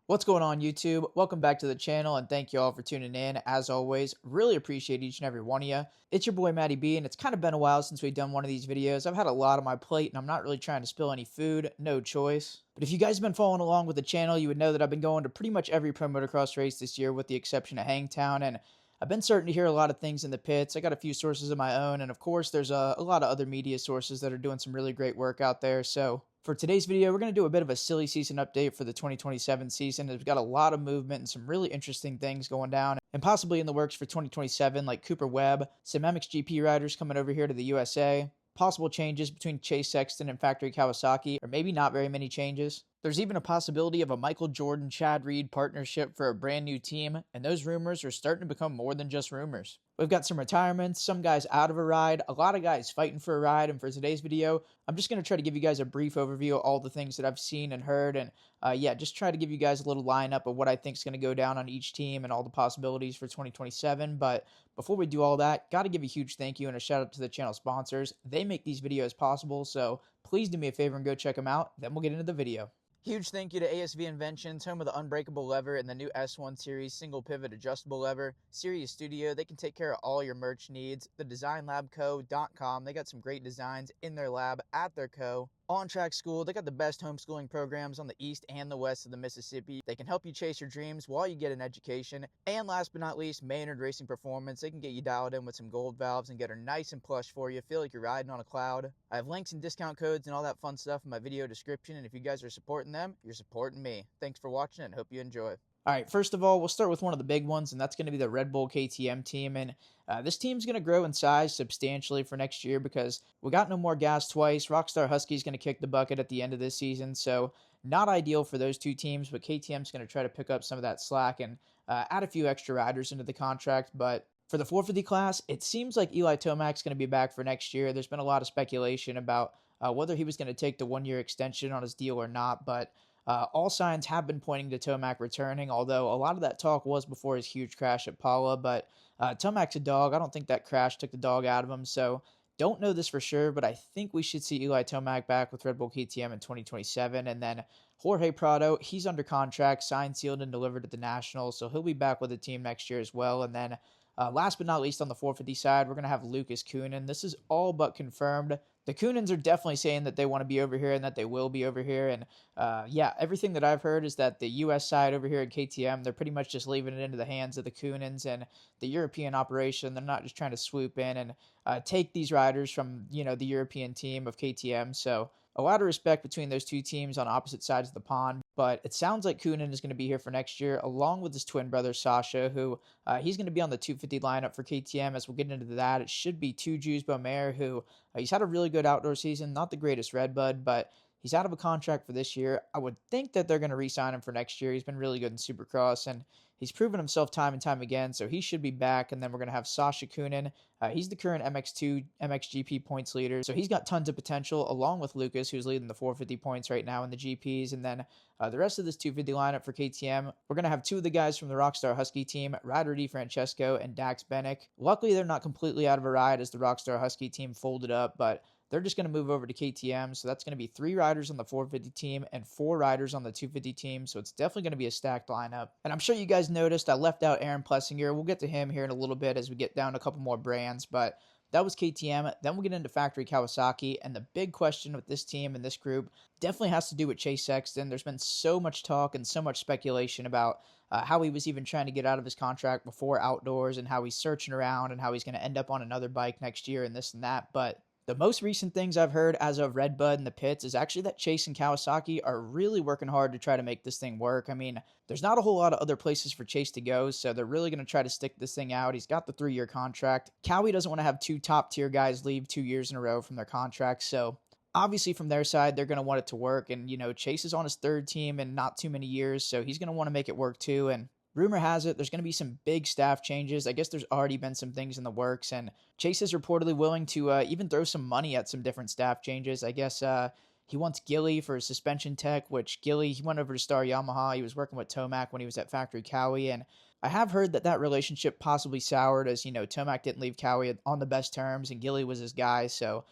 What's going on, YouTube? Welcome back to the channel, and thank you all for tuning in. As always, really appreciate each and every one of you. It's your boy Matty B, and it's kind of been a while since we've done one of these videos. I've had a lot on my plate, and I'm not really trying to spill any food. No choice. But if you guys have been following along with the channel, you would know that I've been going to pretty much every pro motocross race this year, with the exception of Hangtown, and I've been starting to hear a lot of things in the pits. I got a few sources of my own, and of course, there's a lot of other media sources that are doing some really great work out there. So for today's video, we're going to do a bit of a silly season update for the 2027 season. We've got a lot of movement and some really interesting things going down, and possibly in the works for 2027, like Cooper Webb, some MXGP riders coming over here to the USA, possible changes between Chase Sexton and Factory Kawasaki, or maybe not very many changes. There's even a possibility of a Michael Jordan-Chad Reed partnership for a brand new team, and those rumors are starting to become more than just rumors. We've got some retirements, some guys out of a ride, a lot of guys fighting for a ride, and for today's video, I'm just going to try to give you guys a brief overview of all the things that I've seen and heard, and just try to give you guys a little lineup of what I think is going to go down on each team and all the possibilities for 2027, but before we do all that, got to give a huge thank you and a shout out to the channel sponsors. They make these videos possible, so please do me a favor and go check them out, then we'll get into the video. Huge thank you to ASV Inventions, home of the unbreakable lever and the new S1 series single pivot adjustable lever. Sirius Studio, they can take care of all your merch needs. The designlabco.com, they got some great designs in their lab at their co. On Track School, they got the best homeschooling programs on the east and the west of the Mississippi. They can help you chase your dreams while you get an education. And last but not least, Maynard Racing Performance. They can get you dialed in with some gold valves and get her nice and plush for you. Feel like you're riding on a cloud. I have links and discount codes and all that fun stuff in my video description, and if you guys are supporting them, you're supporting me. Thanks for watching and hope you enjoy. All right, first of all, we'll start with one of the big ones, and that's going to be the Red Bull KTM team. And this team's going to grow in size substantially for next year because we got no more gas twice. Rockstar Husky is going to kick the bucket at the end of this season, so not ideal for those two teams, but KTM's going to try to pick up some of that slack and add a few extra riders into the contract. But for the 450 class, it seems like Eli Tomac's going to be back for next year. There's been a lot of speculation about whether he was going to take the one-year extension on his deal or not, but all signs have been pointing to Tomac returning, although a lot of that talk was before his huge crash at Paula. But Tomac's a dog. I don't think that crash took the dog out of him, so don't know this for sure, but I think we should see Eli Tomac back with Red Bull KTM in 2027. And then Jorge Prado, he's under contract, signed, sealed, and delivered at the Nationals, so he'll be back with the team next year as well. And then last but not least, on the 450 side, we're going to have Lucas Coonan. This is all but confirmed. The Coonans are definitely saying that they want to be over here and that they will be over here. And everything that I've heard is that the U.S. side over here at KTM, they're pretty much just leaving it into the hands of the Coonans and the European operation. They're not just trying to swoop in and take these riders from, the European team of KTM. So a lot of respect between those two teams on opposite sides of the pond, but it sounds like Coonan is going to be here for next year, along with his twin brother Sasha, who he's going to be on the 250 lineup for KTM. As we'll get into that, it should be two Jews Beaumer, who he's had a really good outdoor season, not the greatest redbud, but he's out of a contract for this year. I would think that they're going to re-sign him for next year. He's been really good in Supercross, and he's proven himself time and time again, so he should be back. And then we're going to have Sasha Coonan. He's the current MX2 MXGP points leader, so he's got tons of potential, along with Lucas, who's leading the 450 points right now in the GPs. And then the rest of this 250 lineup for KTM, we're going to have two of the guys from the Rockstar Husky team, Ryder DiFrancesco and Dax Bennick. Luckily, they're not completely out of a ride as the Rockstar Husky team folded up, but they're just going to move over to KTM, so that's going to be 3 riders on the 450 team and 4 riders on the 250 team, so it's definitely going to be a stacked lineup. And I'm sure you guys noticed I left out Aaron Plessinger. We'll get to him here in a little bit as we get down a couple more brands, but that was KTM. Then we'll get into Factory Kawasaki, and the big question with this team and this group definitely has to do with Chase Sexton. There's been so much talk and so much speculation about how he was even trying to get out of his contract before outdoors and how he's searching around and how he's going to end up on another bike next year and this and that, but the most recent things I've heard as of Redbud in the pits is actually that Chase and Kawasaki are really working hard to try to make this thing work. I mean, there's not a whole lot of other places for Chase to go, so they're really going to try to stick this thing out. He's got the 3-year contract. Cowie doesn't want to have 2 top-tier guys leave 2 years in a row from their contracts, so obviously from their side, they're going to want it to work. And, Chase is on his 3rd team in not too many years, so he's going to want to make it work too. And rumor has it there's going to be some big staff changes. I guess there's already been some things in the works, and Chase is reportedly willing to even throw some money at some different staff changes. I guess he wants Gilly for his suspension tech, which Gilly, he went over to Star Yamaha. He was working with Tomac when he was at Factory Cowie, and I have heard that relationship possibly soured as, Tomac didn't leave Cowie on the best terms, and Gilly was his guy, so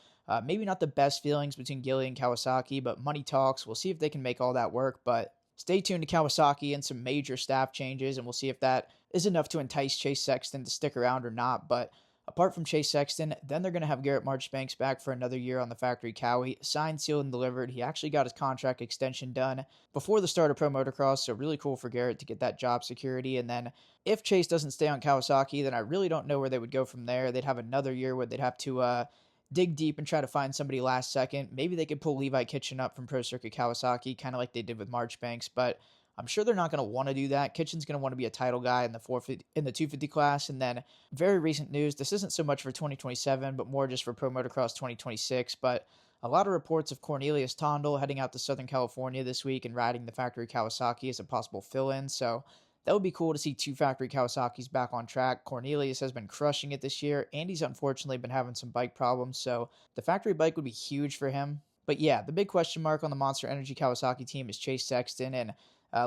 maybe not the best feelings between Gilly and Kawasaki, but money talks. We'll see if they can make all that work, but stay tuned to Kawasaki and some major staff changes, and we'll see if that is enough to entice Chase Sexton to stick around or not. But apart from Chase Sexton, then they're going to have Garrett Marchbanks back for another year on the factory Cowie. Signed, sealed, and delivered. He actually got his contract extension done before the start of Pro Motocross, so really cool for Garrett to get that job security. And then if Chase doesn't stay on Kawasaki, then I really don't know where they would go from there. They'd have another year where they'd have to dig deep and try to find somebody last second. Maybe they could pull Levi Kitchen up from Pro Circuit Kawasaki, kind of like they did with Marchbanks, but I'm sure they're not going to want to do that. Kitchen's going to want to be a title guy in the 250 class. And then very recent news, this isn't so much for 2027, but more just for Pro Motocross 2026. But a lot of reports of Cornelius Tondel heading out to Southern California this week and riding the factory Kawasaki as a possible fill-in. So that would be cool to see two factory Kawasaki's back on track. Cornelius has been crushing it this year. Andy's unfortunately been having some bike problems, so the factory bike would be huge for him. But yeah, the big question mark on the Monster Energy Kawasaki team is Chase Sexton, and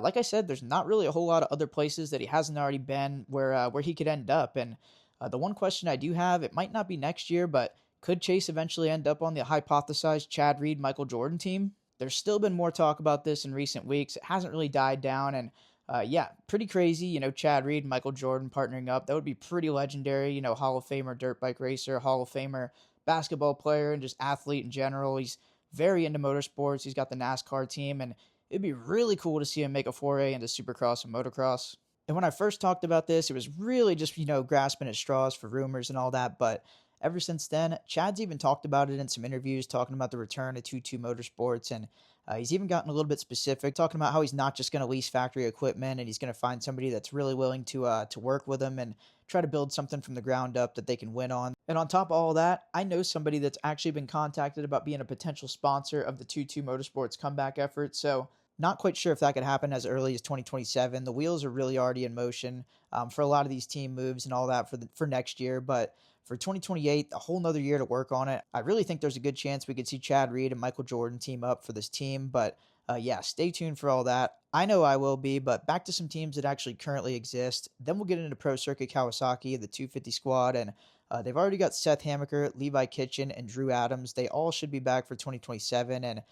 like I said, there's not really a whole lot of other places that he hasn't already been where he could end up. And the one question I do have, it might not be next year, but could Chase eventually end up on the hypothesized Chad Reed, Michael Jordan team? There's still been more talk about this in recent weeks. It hasn't really died down, and yeah, pretty crazy. Chad Reed, Michael Jordan partnering up. That would be pretty legendary. Hall of Famer dirt bike racer, Hall of Famer basketball player, and just athlete in general. He's very into motorsports. He's got the NASCAR team, and it'd be really cool to see him make a foray into supercross and motocross. And when I first talked about this, it was really just, grasping at straws for rumors and all that. But ever since then, Chad's even talked about it in some interviews, talking about the return of 2-2 Motorsports. And he's even gotten a little bit specific, talking about how he's not just going to lease factory equipment and he's going to find somebody that's really willing to work with him and try to build something from the ground up that they can win on. And on top of all that, I know somebody that's actually been contacted about being a potential sponsor of the 2-2 Motorsports comeback effort. So not quite sure if that could happen as early as 2027. The wheels are really already in motion for a lot of these team moves and all that for next year. But for 2028, a whole nother year to work on it. I really think there's a good chance we could see Chad Reed and Michael Jordan team up for this team. But yeah, stay tuned for all that. I know I will be, but back to some teams that actually currently exist. Then we'll get into Pro Circuit Kawasaki, the 250 squad, and they've already got Seth Hammaker, Levi Kitchen, and Drew Adams. They all should be back for 2027, and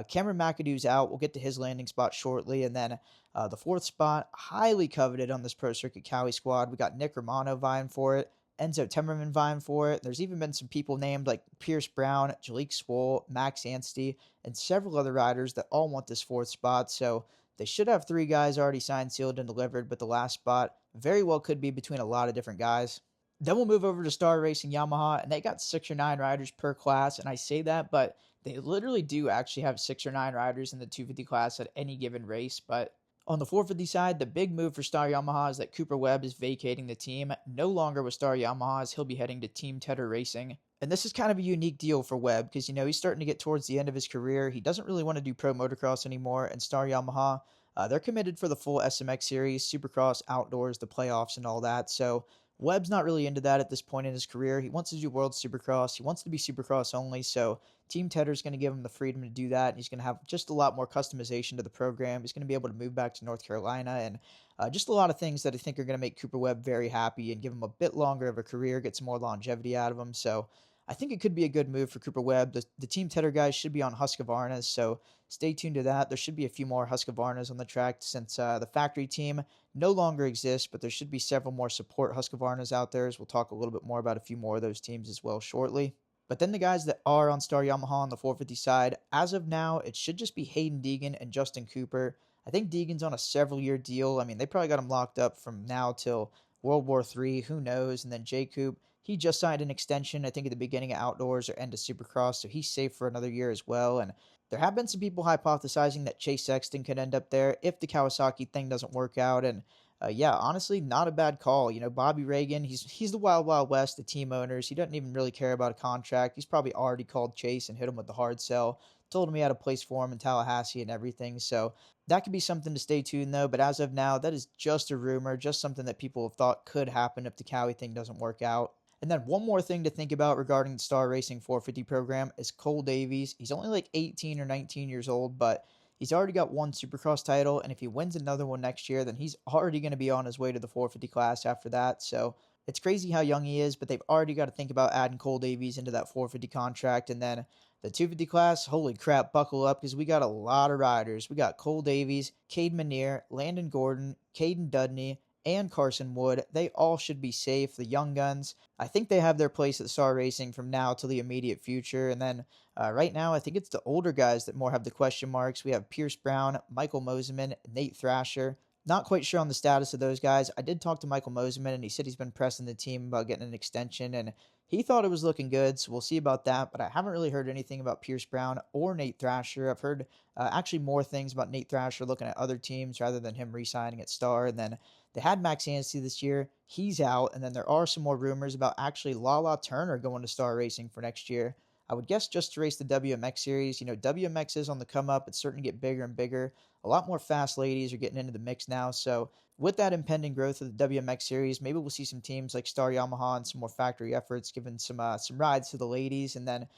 Cameron McAdoo's out. We'll get to his landing spot shortly, and then the fourth spot, highly coveted on this Pro Circuit Cowie squad. We got Nick Romano vying for it, Enzo Temmerman vying for it. There's even been some people named like Pierce Brown, Jalik Swoll, Max Anstey, and several other riders that all want this fourth spot. So they should have 3 guys already signed, sealed, and delivered, but the last spot very well could be between a lot of different guys. Then we'll move over to Star Racing Yamaha, and they got 6 or 9 riders per class, and I say that, but they literally do actually have 6 or 9 riders in the 250 class at any given race. But on the 450 side, the big move for Star Yamaha is that Cooper Webb is vacating the team. No longer with Star Yamaha, as he'll be heading to Team Tedder Racing. And this is kind of a unique deal for Webb because, he's starting to get towards the end of his career. He doesn't really want to do pro motocross anymore, and Star Yamaha, they're committed for the full SMX series, Supercross, Outdoors, the playoffs, and all that. So Webb's not really into that at this point in his career. He wants to do World Supercross. He wants to be Supercross only, so Team Tedder's going to give him the freedom to do that, and he's going to have just a lot more customization to the program. He's going to be able to move back to North Carolina, and just a lot of things that I think are going to make Cooper Webb very happy and give him a bit longer of a career, get some more longevity out of him. So I think it could be a good move for Cooper Webb. The Team Tedder guys should be on Husqvarnas, so stay tuned to that. There should be a few more Husqvarnas on the track since the factory team no longer exists, but there should be several more support Husqvarnas out there, as we'll talk a little bit more about a few more of those teams as well shortly. But then the guys that are on Star Yamaha on the 450 side, as of now, it should just be Hayden Deegan and Justin Cooper. I think Deegan's on a several-year deal. I mean, they probably got him locked up from now till World War III, who knows? And then J. Coop, he just signed an extension, I think, at the beginning of Outdoors or end of Supercross, so he's safe for another year as well. And there have been some people hypothesizing that Chase Sexton could end up there if the Kawasaki thing doesn't work out. And yeah, honestly, not a bad call. Bobby Reagan, he's the Wild Wild West, the team owners. He doesn't even really care about a contract. He's probably already called Chase and hit him with the hard sell, told him he had a place for him in Tallahassee and everything. So that could be something to stay tuned, though. But as of now, that is just a rumor, just something that people have thought could happen if the Cowie thing doesn't work out. And then one more thing to think about regarding the Star Racing 450 program is Cole Davies. He's only like 18 or 19 years old, but he's already got 1 Supercross title, and if he wins another one next year, then he's already going to be on his way to the 450 class after that. So it's crazy how young he is, but they've already got to think about adding Cole Davies into that 450 contract. And then The 250 class, holy crap, buckle up because we got a lot of riders. We got Cole Davies, Cade Manier, Landon Gordon, Caden Dudney, and Carson Wood. They all should be safe. The young guns, I think they have their place at Star Racing from now till the immediate future. And then right now, I think it's the older guys that more have the question marks. We have Pierce Brown, Michael Moseman, Nate Thrasher. Not quite sure on the status of those guys. I did talk to Michael Moseman, and he said he's been pressing the team about getting an extension, and he thought it was looking good, so we'll see about that. But I haven't really heard anything about Pierce Brown or Nate Thrasher. I've heard actually more things about Nate Thrasher looking at other teams rather than him re-signing at Star. And then they had Max Anstie this year. He's out, and then there are some more rumors about actually Lala Turner going to Star Racing for next year. I would guess just to race the WMX series. WMX is on the come up. It's starting to get bigger and bigger. A lot more fast ladies are getting into the mix now. So with that impending growth of the WMX series, maybe we'll see some teams like Star Yamaha and some more factory efforts giving some rides to the ladies. And then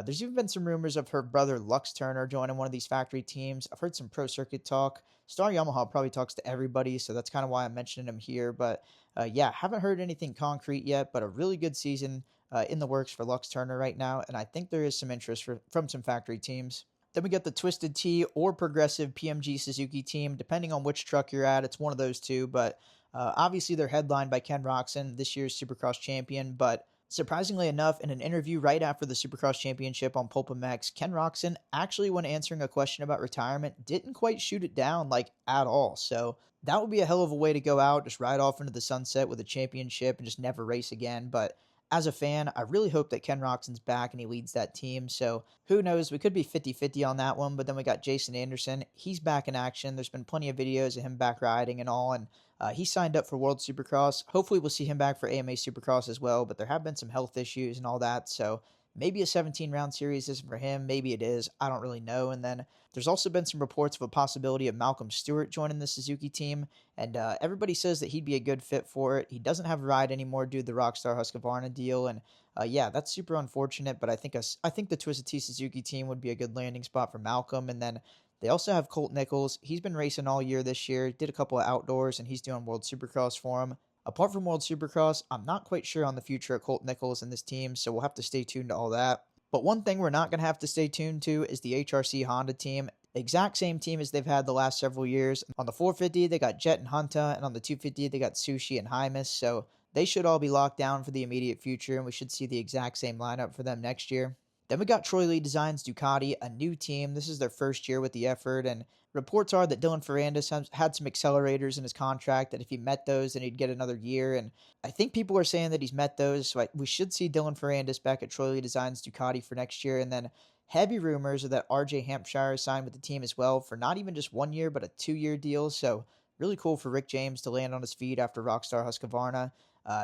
there's even been some rumors of her brother Lux Turner joining one of these factory teams. I've heard some pro circuit talk. Star Yamaha probably talks to everybody, so that's kind of why I'm mentioning him here. But yeah, haven't heard anything concrete yet, but a really good season in the works for Lux Turner right now, and I think there is some interest from some factory teams. Then we got the Twisted T or Progressive PMG Suzuki team, depending on which truck you're at. It's one of those two, but obviously they're headlined by Ken Roczen, this year's Supercross champion. But surprisingly enough, in an interview right after the Supercross championship on Pulp MX, Ken Roczen actually, when answering a question about retirement, didn't quite shoot it down like at all. So that would be a hell of a way to go out, just ride off into the sunset with a championship and just never race again. But as a fan, I really hope that Ken Roczen's back and he leads that team. So who knows? We could be 50-50 on that one. But then we got Jason Anderson. He's back in action. There's been plenty of videos of him back riding and all. And he signed up for World Supercross. Hopefully we'll see him back for AMA Supercross as well. But there have been some health issues and all that. So maybe a 17-round series isn't for him. Maybe it is. I don't really know. And then there's also been some reports of a possibility of Malcolm Stewart joining the Suzuki team. And everybody says that he'd be a good fit for it. He doesn't have a ride anymore due to the Rockstar Husky deal. And yeah, that's super unfortunate. But I think the Twisted T Suzuki team would be a good landing spot for Malcolm. And then they also have Colt Nichols. He's been racing all year this year. Did a couple of outdoors, and he's doing World Supercross for him. Apart from World Supercross, I'm not quite sure on the future of Colt Nichols and this team, so we'll have to stay tuned to all that. But one thing we're not going to have to stay tuned to is the HRC Honda team. Exact same team as they've had the last several years. On the 450, they got Jet and Hunta, and on the 250, they got Sushi and Hymus. So they should all be locked down for the immediate future, and we should see the exact same lineup for them next year. Then we got Troy Lee Designs Ducati, a new team. This is their first year with the effort, and reports are that Dylan Ferrandis had some accelerators in his contract, that if he met those, then he'd get another year. And I think people are saying that he's met those, so we should see Dylan Ferrandis back at Troy Lee Designs Ducati for next year. And then heavy rumors are that RJ Hampshire signed with the team as well for not even just 1 year, but a 2-year deal. So really cool for Rick James to land on his feet after Rockstar Husqvarna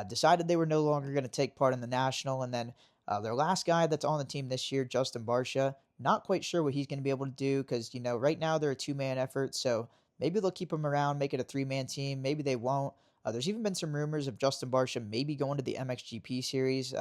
decided they were no longer going to take part in the National. And then their last guy that's on the team this year, Justin Barsha, not quite sure what he's going to be able to do because, right now they're a 2-man effort. So maybe they'll keep him around, make it a 3-man team. Maybe they won't. There's even been some rumors of Justin Barsha maybe going to the MXGP series.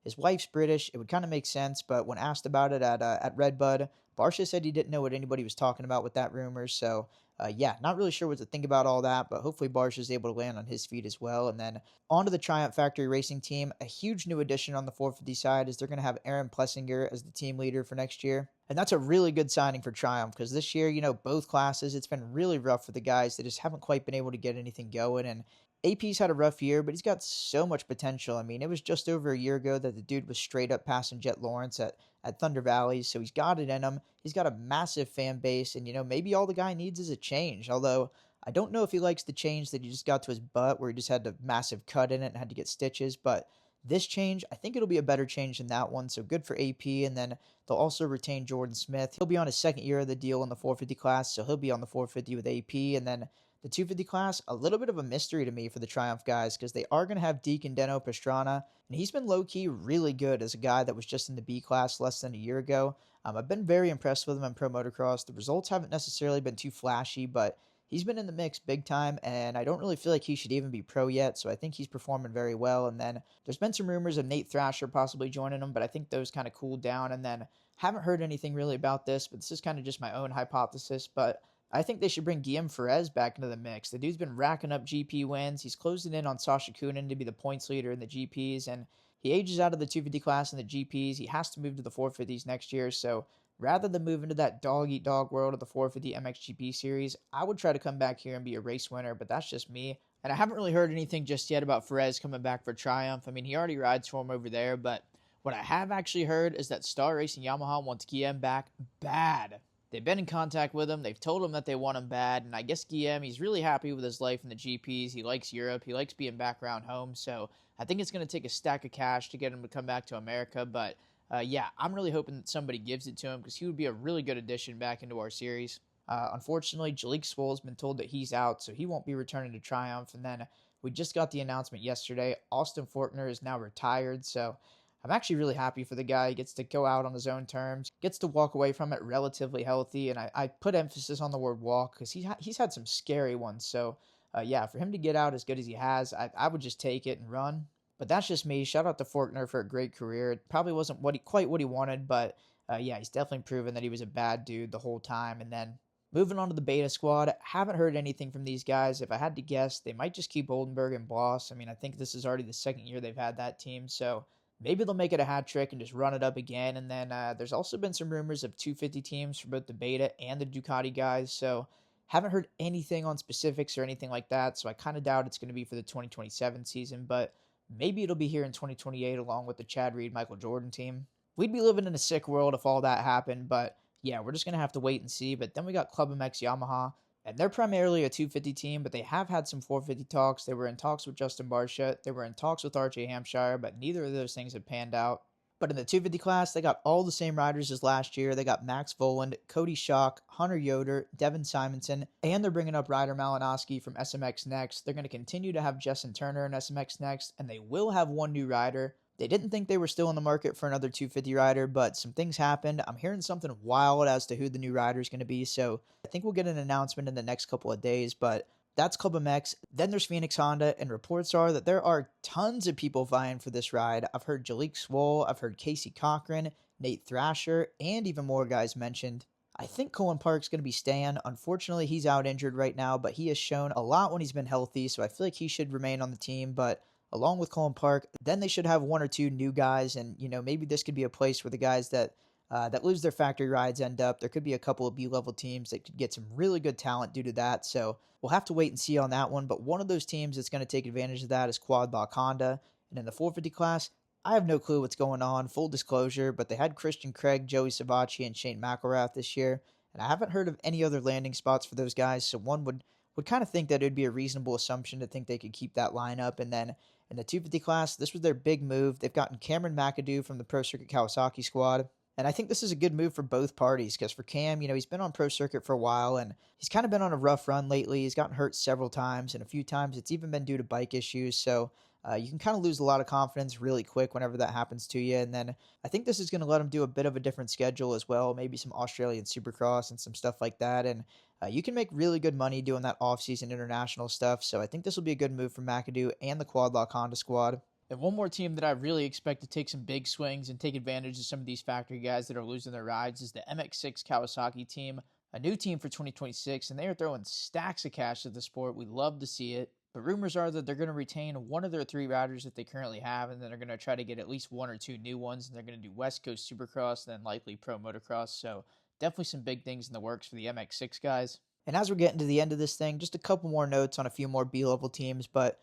His wife's British. It would kind of make sense, but when asked about it at Redbud, Barsha said he didn't know what anybody was talking about with that rumor. So, yeah, not really sure what to think about all that, but hopefully Barsha is able to land on his feet as well. And then onto the Triumph Factory Racing team, a huge new addition on the 450 side is they're going to have Aaron Plessinger as the team leader for next year. And that's a really good signing for Triumph because this year, both classes, it's been really rough for the guys that just haven't quite been able to get anything going. And AP's had a rough year, but he's got so much potential. I mean, it was just over a year ago that the dude was straight up passing Jet Lawrence at Thunder Valley, so he's got it in him. He's got a massive fan base, and, maybe all the guy needs is a change, although I don't know if he likes the change that he just got to his butt where he just had a massive cut in it and had to get stitches, but this change, I think it'll be a better change than that one, so good for AP, and then they'll also retain Jordan Smith. He'll be on his second year of the deal in the 450 class, so he'll be on the 450 with AP, and then the 250 class, a little bit of a mystery to me for the Triumph guys because they are going to have Deacon Deno Pastrana, and he's been low-key really good as a guy that was just in the B class less than a year ago. I've been very impressed with him in Pro Motocross. The results haven't necessarily been too flashy, but he's been in the mix big time, and I don't really feel like he should even be pro yet, so I think he's performing very well. And then there's been some rumors of Nate Thrasher possibly joining him, but I think those kind of cooled down, and then haven't heard anything really about this, but this is kind of just my own hypothesis, but I think they should bring Guillaume Ferez back into the mix. The dude's been racking up GP wins. He's closing in on Sasha Kunin to be the points leader in the GPs, and he ages out of the 250 class in the GPs. He has to move to the 450s next year. So rather than move into that dog eat dog world of the 450 MXGP series, I would try to come back here and be a race winner, but that's just me. And I haven't really heard anything just yet about Perez coming back for Triumph. I mean, he already rides for him over there, but what I have actually heard is that Star Racing Yamaha wants Guillaume back bad. They've been in contact with him. They've told him that they want him bad. And I guess Guillaume, he's really happy with his life in the GPs. He likes Europe. He likes being back around home. So I think it's going to take a stack of cash to get him to come back to America. But yeah, I'm really hoping that somebody gives it to him because he would be a really good addition back into our series. Unfortunately, Jalek Swoll has been told that he's out, so he won't be returning to Triumph. And then we just got the announcement yesterday. Austin Forkner is now retired, so I'm actually really happy for the guy. He gets to go out on his own terms, gets to walk away from it relatively healthy, and I put emphasis on the word walk because he's had some scary ones. So, yeah, for him to get out as good as he has, I would just take it and run. But that's just me. Shout out to Forkner for a great career. It probably wasn't quite what he wanted, but yeah, he's definitely proven that he was a bad dude the whole time. And then moving on to the beta squad, haven't heard anything from these guys. If I had to guess, they might just keep Oldenburg and Bloss. I mean, I think this is already the second year they've had that team, so maybe they'll make it a hat trick and just run it up again. And then there's also been some rumors of 250 teams for both the beta and the Ducati guys, so haven't heard anything on specifics or anything like that, so I kind of doubt it's going to be for the 2027 season, but maybe it'll be here in 2028 along with the Chad Reed, Michael Jordan team. We'd be living in a sick world if all that happened, but yeah, we're just going to have to wait and see. But then we got Club MX Yamaha, and they're primarily a 250 team, but they have had some 450 talks. They were in talks with Justin Barcia. They were in talks with RJ Hampshire, but neither of those things have panned out. But in the 250 class, they got all the same riders as last year. They got Max Voland, Cody Schock, Hunter Yoder, Devin Simonson, and they're bringing up Ryder Malinowski from SMX Next. They're going to continue to have Justin Turner in SMX Next, and they will have one new rider. They didn't think they were still in the market for another 250 rider, but some things happened. I'm hearing something wild as to who the new rider is going to be, so I think we'll get an announcement in the next couple of days, but that's Club MX. Then there's Phoenix Honda, and reports are that there are tons of people vying for this ride. I've heard Jalek Swoll, I've heard Casey Cochran, Nate Thrasher, and even more guys mentioned. I think Colin Park's going to be staying. Unfortunately, he's out injured right now, but he has shown a lot when he's been healthy, so I feel like he should remain on the team, but along with Colin Park, then they should have one or two new guys, and maybe this could be a place where the guys that lose their factory rides end up. There could be a couple of B-level teams that could get some really good talent due to that, so we'll have to wait and see on that one, but one of those teams that's going to take advantage of that is Quadlock Honda, and in the 450 class, I have no clue what's going on, full disclosure, but they had Christian Craig, Joey Savacci, and Shane McElrath this year, and I haven't heard of any other landing spots for those guys, so one would kind of think that it would be a reasonable assumption to think they could keep that lineup, and then in the 250 class, this was their big move. They've gotten Cameron McAdoo from the Pro Circuit Kawasaki squad. And I think this is a good move for both parties because for Cam, he's been on Pro Circuit for a while and he's kind of been on a rough run lately. He's gotten hurt several times and a few times it's even been due to bike issues. So you can kind of lose a lot of confidence really quick whenever that happens to you. And then I think this is going to let him do a bit of a different schedule as well, maybe some Australian Supercross and some stuff like that. And you can make really good money doing that off-season international stuff. So I think this will be a good move for McAdoo and the Quadlock Honda squad. And one more team that I really expect to take some big swings and take advantage of some of these factory guys that are losing their rides is the MX6 Kawasaki team, a new team for 2026, and they are throwing stacks of cash at the sport. We love to see it. But rumors are that they're going to retain one of their three riders that they currently have, and then they're going to try to get at least one or two new ones, and they're going to do West Coast Supercross, and then likely Pro Motocross. So definitely some big things in the works for the MX6 guys. And as we're getting to the end of this thing, just a couple more notes on a few more B-level teams, but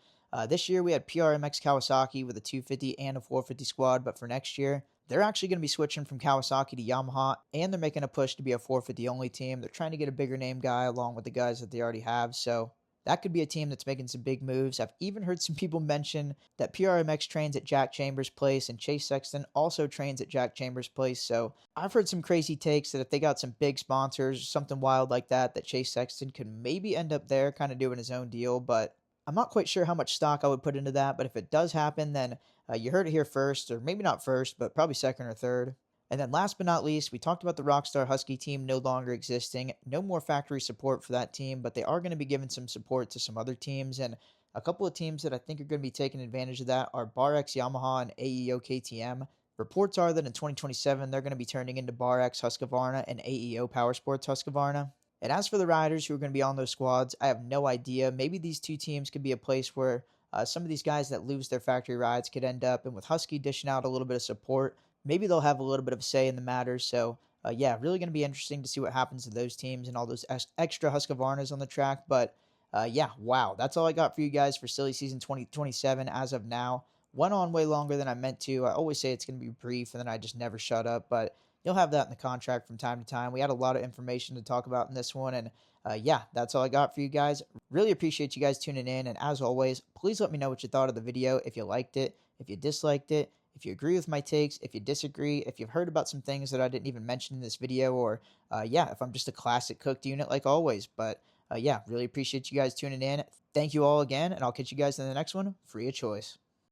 this year we had PRMX Kawasaki with a 250 and a 450 squad, but for next year, they're actually going to be switching from Kawasaki to Yamaha, and they're making a push to be a 450 only team. They're trying to get a bigger name guy along with the guys that they already have, so that could be a team that's making some big moves. I've even heard some people mention that PRMX trains at Jack Chambers' place and Chase Sexton also trains at Jack Chambers' place. So I've heard some crazy takes that if they got some big sponsors or something wild like that, that Chase Sexton could maybe end up there kind of doing his own deal. But I'm not quite sure how much stock I would put into that. But if it does happen, then you heard it here first, or maybe not first, but probably second or third. And then last but not least, we talked about the Rockstar Husky team no longer existing. No more factory support for that team, but they are going to be giving some support to some other teams. And a couple of teams that I think are going to be taking advantage of that are BarX Yamaha and AEO KTM. Reports are that in 2027, they're going to be turning into BarX Husqvarna and AEO Powersports Husqvarna. And as for the riders who are going to be on those squads, I have no idea. Maybe these two teams could be a place where some of these guys that lose their factory rides could end up, and with Husky dishing out a little bit of support, maybe they'll have a little bit of a say in the matter. So, yeah, really going to be interesting to see what happens to those teams and all those extra Husqvarnas on the track. But yeah, wow, that's all I got for you guys for silly season 2027 as of now. Went on way longer than I meant to. I always say it's going to be brief, and then I just never shut up. But you'll have that in the contract from time to time. We had a lot of information to talk about in this one, and yeah, that's all I got for you guys. Really appreciate you guys tuning in, and as always, please let me know what you thought of the video, if you liked it, if you disliked it, if you agree with my takes, if you disagree, if you've heard about some things that I didn't even mention in this video, or yeah, if I'm just a classic cooked unit like always. But yeah, really appreciate you guys tuning in. Thank you all again, and I'll catch you guys in the next one, free of choice.